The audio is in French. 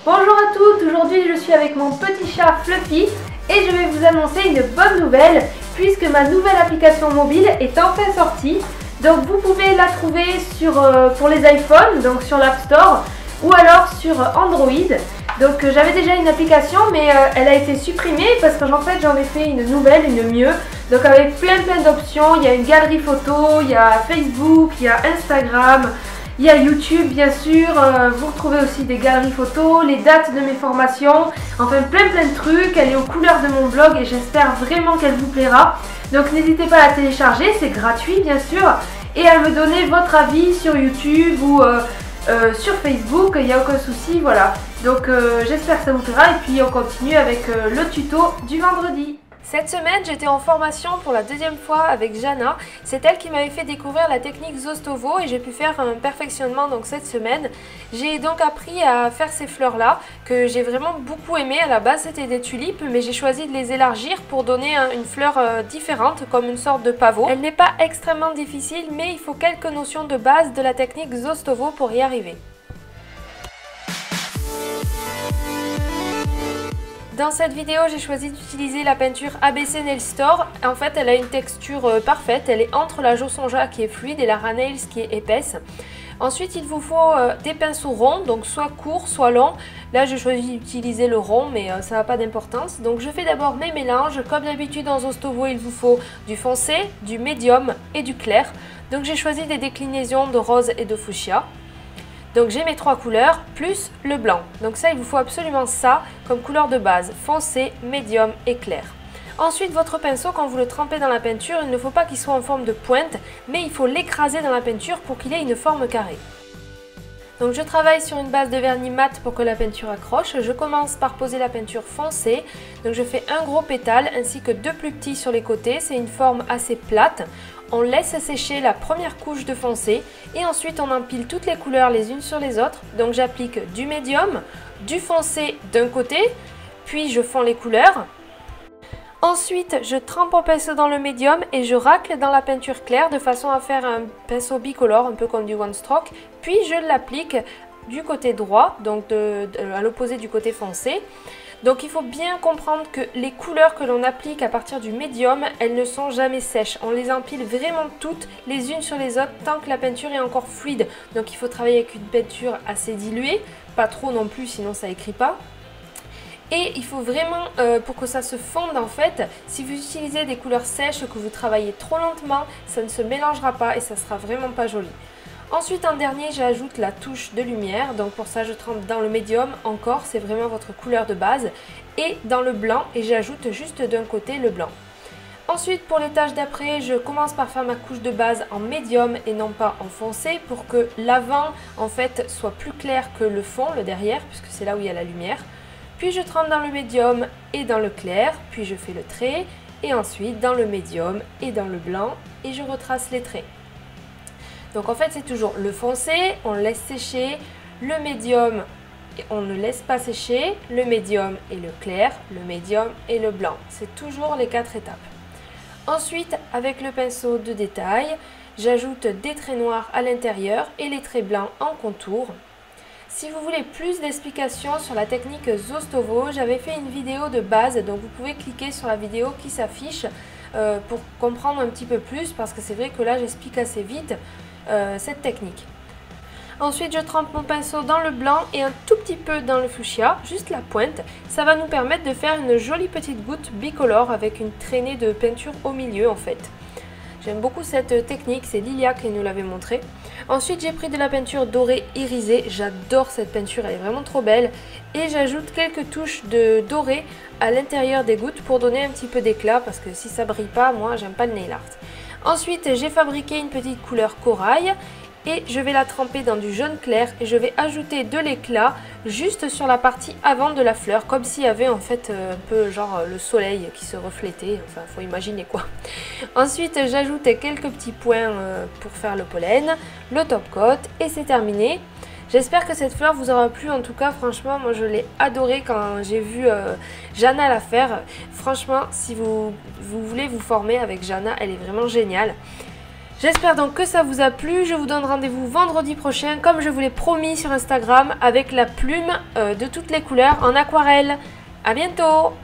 Bonjour à toutes, aujourd'hui je suis avec mon petit chat Fluffy et je vais vous annoncer une bonne nouvelle puisque ma nouvelle application mobile est enfin sortie. Donc vous pouvez la trouver pour les iPhones, donc sur l'App Store ou alors sur Android. Donc j'avais déjà une application mais elle a été supprimée parce qu'en fait j'en ai fait une nouvelle, une mieux. Donc avec plein d'options, il y a une galerie photo, il y a Facebook, il y a Instagram. Il y a YouTube bien sûr, vous retrouvez aussi des galeries photos, les dates de mes formations, enfin plein de trucs. Elle est aux couleurs de mon blog et j'espère vraiment qu'elle vous plaira. Donc n'hésitez pas à la télécharger, c'est gratuit bien sûr. Et à me donner votre avis sur YouTube ou sur Facebook, il n'y a aucun souci, voilà. Donc j'espère que ça vous plaira et puis on continue avec le tuto du vendredi. Cette semaine, j'étais en formation pour la deuxième fois avec Jana. C'est elle qui m'avait fait découvrir la technique Zostovo et j'ai pu faire un perfectionnement donc cette semaine. J'ai donc appris à faire ces fleurs-là que j'ai vraiment beaucoup aimé. À la base, c'était des tulipes, mais j'ai choisi de les élargir pour donner une fleur différente, comme une sorte de pavot. Elle n'est pas extrêmement difficile, mais il faut quelques notions de base de la technique Zostovo pour y arriver. Dans cette vidéo, j'ai choisi d'utiliser la peinture ABC Nail Store. En fait, elle a une texture parfaite. Elle est entre la Josonja qui est fluide et la Ranails qui est épaisse. Ensuite, il vous faut des pinceaux ronds, donc soit courts, soit longs. Là, j'ai choisi d'utiliser le rond, mais ça n'a pas d'importance. Donc, je fais d'abord mes mélanges. Comme d'habitude, dans Zostovo, il vous faut du foncé, du médium et du clair. Donc, j'ai choisi des déclinaisons de rose et de fuchsia. Donc j'ai mes trois couleurs plus le blanc. Donc ça, il vous faut absolument ça comme couleur de base, foncé, médium et clair. Ensuite, votre pinceau, quand vous le trempez dans la peinture, il ne faut pas qu'il soit en forme de pointe, mais il faut l'écraser dans la peinture pour qu'il ait une forme carrée. Donc je travaille sur une base de vernis mat pour que la peinture accroche. Je commence par poser la peinture foncée. Donc je fais un gros pétale ainsi que deux plus petits sur les côtés. C'est une forme assez plate. On laisse sécher la première couche de foncé et ensuite on empile toutes les couleurs les unes sur les autres. Donc j'applique du médium, du foncé d'un côté, puis je fonds les couleurs. Ensuite, je trempe mon pinceau dans le médium et je racle dans la peinture claire de façon à faire un pinceau bicolore, un peu comme du one stroke. Puis je l'applique du côté droit, donc à l'opposé du côté foncé. Donc il faut bien comprendre que les couleurs que l'on applique à partir du médium, elles ne sont jamais sèches. On les empile vraiment toutes les unes sur les autres tant que la peinture est encore fluide. Donc il faut travailler avec une peinture assez diluée, pas trop non plus sinon ça écrit pas. Et il faut vraiment, pour que ça se fonde en fait, si vous utilisez des couleurs sèches, que vous travaillez trop lentement, ça ne se mélangera pas et ça sera vraiment pas joli. Ensuite en dernier, j'ajoute la touche de lumière, donc pour ça je trempe dans le médium, encore c'est vraiment votre couleur de base, et dans le blanc et j'ajoute juste d'un côté le blanc. Ensuite pour les tâches d'après, je commence par faire ma couche de base en médium et non pas en foncé pour que l'avant en fait soit plus clair que le fond, le derrière, puisque c'est là où il y a la lumière. Puis je trempe dans le médium et dans le clair, puis je fais le trait, et ensuite dans le médium et dans le blanc, et je retrace les traits. Donc en fait c'est toujours le foncé, on laisse sécher, le médium, on ne laisse pas sécher, le médium et le clair, le médium et le blanc. C'est toujours les 4 étapes. Ensuite, avec le pinceau de détail, j'ajoute des traits noirs à l'intérieur et les traits blancs en contour. Si vous voulez plus d'explications sur la technique Zostovo, j'avais fait une vidéo de base, donc vous pouvez cliquer sur la vidéo qui s'affiche pour comprendre un petit peu plus, parce que c'est vrai que là j'explique assez vite cette technique. Ensuite, je trempe mon pinceau dans le blanc et un tout petit peu dans le fuchsia, juste la pointe. Ça va nous permettre de faire une jolie petite goutte bicolore avec une traînée de peinture au milieu en fait. J'aime beaucoup cette technique, c'est Lilia qui nous l'avait montré. Ensuite, j'ai pris de la peinture dorée irisée. J'adore cette peinture, elle est vraiment trop belle. Et j'ajoute quelques touches de doré à l'intérieur des gouttes pour donner un petit peu d'éclat, parce que si ça brille pas, moi j'aime pas le nail art. Ensuite, j'ai fabriqué une petite couleur corail et je vais la tremper dans du jaune clair et je vais ajouter de l'éclat juste sur la partie avant de la fleur, comme s'il y avait en fait un peu genre le soleil qui se reflétait, enfin faut imaginer quoi. Ensuite j'ajoute quelques petits points pour faire le pollen, le top coat et c'est terminé. J'espère que cette fleur vous aura plu, en tout cas franchement moi je l'ai adorée quand j'ai vu Jana la faire. Franchement si vous voulez vous former avec Jana, elle est vraiment géniale. J'espère donc que ça vous a plu. Je vous donne rendez-vous vendredi prochain, comme je vous l'ai promis sur Instagram, avec la plume de toutes les couleurs en aquarelle. À bientôt!